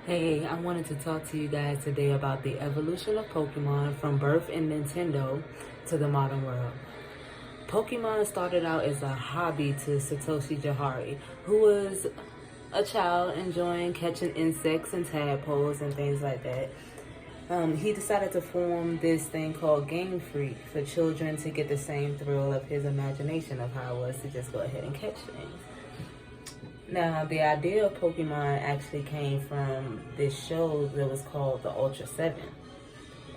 Hey, I wanted to talk to you guys today about the evolution of Pokemon from birth in Nintendo to the modern world. Pokemon started out as a hobby to Satoshi Johari, who was a child enjoying catching insects and tadpoles and things like that. He decided to form this thing called Game Freak for children to get the same thrill of his imagination of how it was to just go ahead and catch things. Now, the idea of Pokemon actually came from this show that was called the Ultra 7.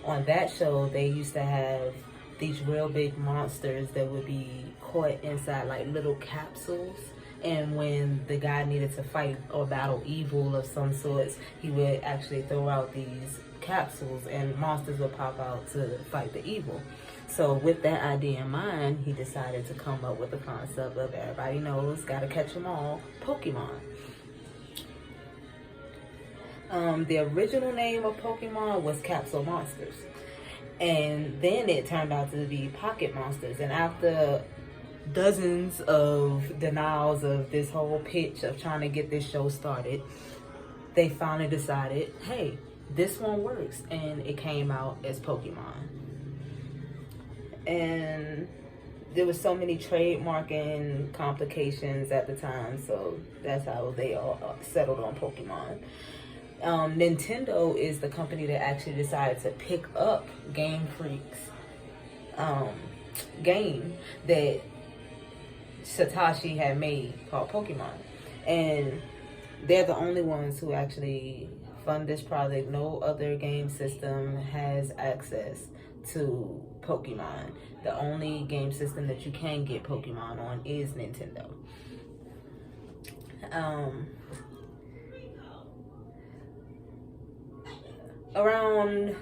On that show, they used to have these real big monsters that would be caught inside like little capsules. And when the guy needed to fight or battle evil of some sorts, he would actually throw out these capsules and monsters would pop out to fight the evil. So with that idea in mind, he decided to come up with the concept of everybody knows, gotta catch them all, Pokemon. The original name of Pokemon was Capsule Monsters. And then it turned out to be Pocket Monsters. And after dozens of denials of this whole pitch of trying to get this show started, they finally decided, hey, this one works. And it came out as Pokemon. And there was so many trademarking complications at the time, so that's how they all settled on Pokemon. Nintendo is the company that actually decided to pick up Game Freak's game that Satoshi had made called Pokemon. And they're the only ones who actually fund this project. No other game system has access to Pokemon. The only game system that you can get Pokemon on is Nintendo. Around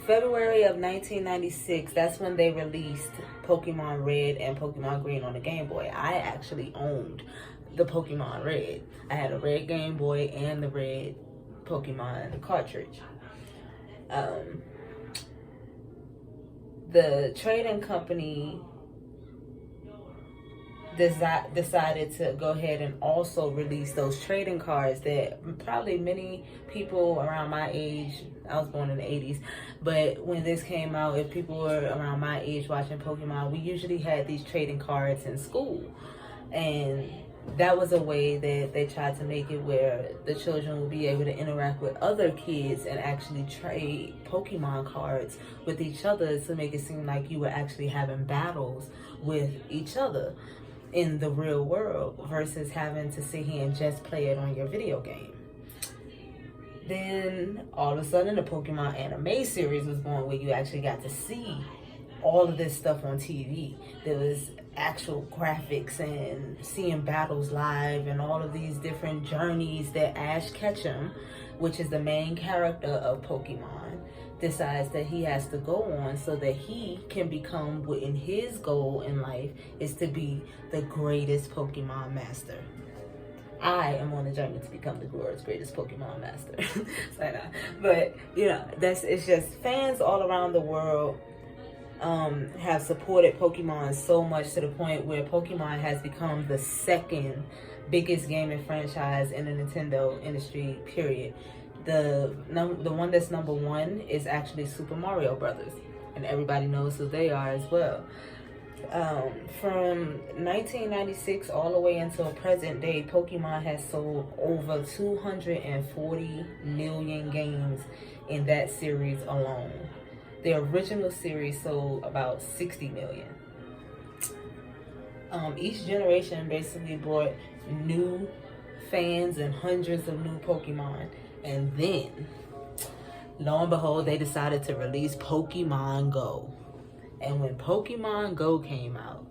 February of 1996, that's when they released Pokemon Red and Pokemon Green on the Game Boy. I actually owned the Pokemon Red. I had a red Game Boy and the red Pokemon cartridge. The trading company decided to go ahead and also release those trading cards that probably many people around my age, I was born in the 80s, but when this came out, if people were around my age watching Pokemon, we usually had these trading cards in school. And that was a way that they tried to make it where the children would be able to interact with other kids and actually trade Pokemon cards with each other to make it seem like you were actually having battles with each other in the real world versus having to sit here and just play it on your video game. Then all of a sudden the Pokemon anime series was born, where you actually got to see all of this stuff on TV. There was actual graphics and seeing battles live and all of these different journeys that Ash Ketchum, which is the main character of Pokemon, decides that he has to go on so that he can become what in his goal in life is to be the greatest Pokemon master. I am on a journey to become the world's greatest Pokemon master. But it's just fans all around the world have supported Pokemon so much to the point where Pokemon has become the second biggest gaming franchise in the Nintendo industry, period. The one that's number one is actually Super Mario Brothers, and everybody knows who they are as well. From 1996 all the way until present day, Pokemon has sold over 240 million games in that series alone. The original series sold about 60 million. Each generation basically brought new fans and hundreds of new Pokemon. And then, lo and behold, they decided to release Pokemon Go. And when Pokemon Go came out,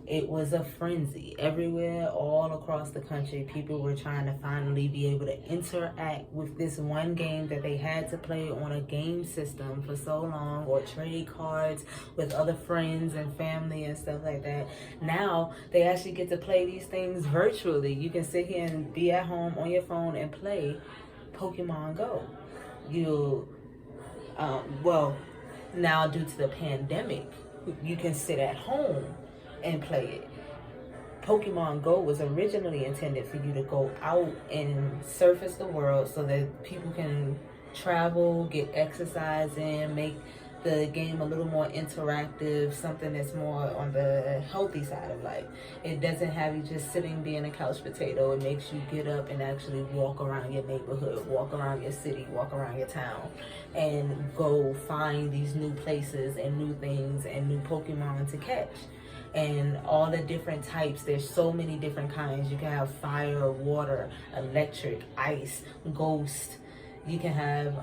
it was a frenzy. Everywhere, all across the country, people were trying to finally be able to interact with this one game that they had to play on a game system for so long, or trade cards with other friends and family and stuff like that. Now, they actually get to play these things virtually. You can sit here and be at home on your phone and play Pokemon Go. Now due to the pandemic, you can sit at home and play it. Pokemon Go was originally intended for you to go out and surface the world so that people can travel, get exercise in, make the game a little more interactive, something that's more on the healthy side of life. It doesn't have you just sitting being a couch potato. It makes you get up and actually walk around your neighborhood, walk around your city, walk around your town, and go find these new places and new things and new Pokemon to catch. And all the different types, there's so many different kinds. You can have fire, water, electric, ice, ghost. You can have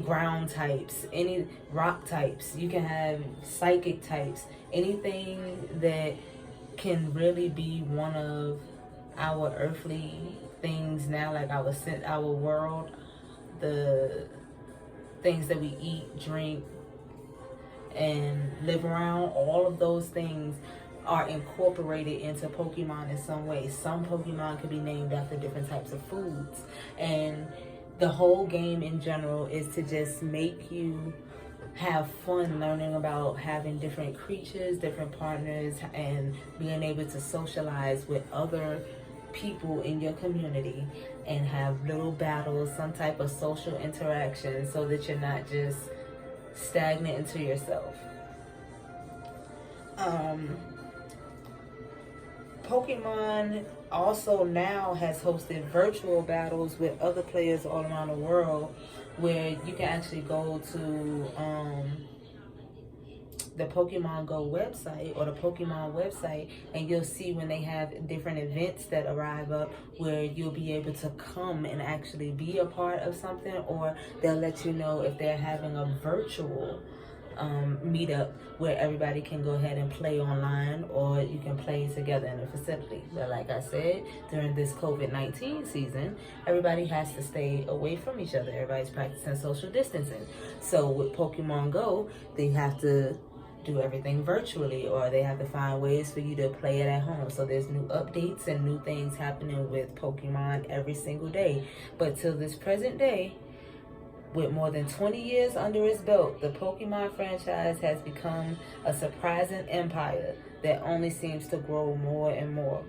ground types, any rock types. You can have psychic types. Anything that can really be one of our earthly things now, like our world, the things that we eat, drink, and live around, all of those things are incorporated into Pokemon in some way. Some Pokemon can be named after different types of foods. And the whole game in general is to just make you have fun learning about having different creatures, different partners, and being able to socialize with other people in your community and have little battles, some type of social interaction, so that you're not just stagnant into yourself. Pokemon also now has hosted virtual battles with other players all around the world, where you can actually go to the Pokemon Go website or the Pokemon website, and you'll see when they have different events that arrive up where you'll be able to come and actually be a part of something, or they'll let you know if they're having a virtual meetup where everybody can go ahead and play online, or you can play together in a facility. But like I said, during this COVID-19 season, everybody has to stay away from each other. Everybody's practicing social distancing. So with Pokemon Go, they have to do everything virtually, or they have to find ways for you to play it at home. So there's new updates and new things happening with Pokemon every single day. But till this present day, with more than 20 years under its belt, the Pokemon franchise has become a surprising empire that only seems to grow more and more.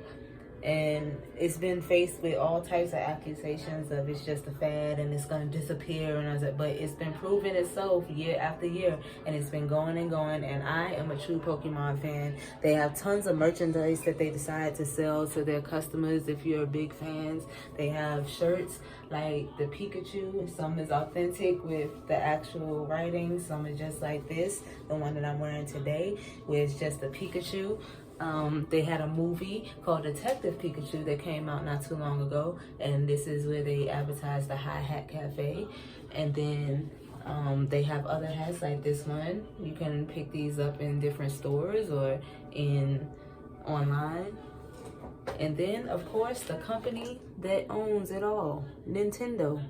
And it's been faced with all types of accusations of it's just a fad and it's going to disappear, but it's been proving itself year after year, and it's been going and going. And I am a true Pokemon fan. They have tons of merchandise that they decide to sell to their customers. If you're big fans, they have shirts like the Pikachu. Some is authentic with the actual writing. Some is just like this, the one that I'm wearing today, where it's just the Pikachu. They had a movie called Detective Pikachu that came out not too long ago, and this is where they advertised the High Hat Cafe. And then they have other hats like this one. You can pick these up in different stores or online. And then, of course, the company that owns it all, Nintendo.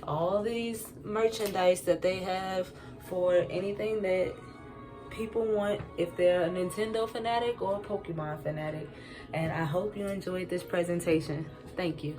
All these merchandise that they have for anything that people want, if they're a Nintendo fanatic or a Pokemon fanatic. And I hope you enjoyed this presentation. Thank you.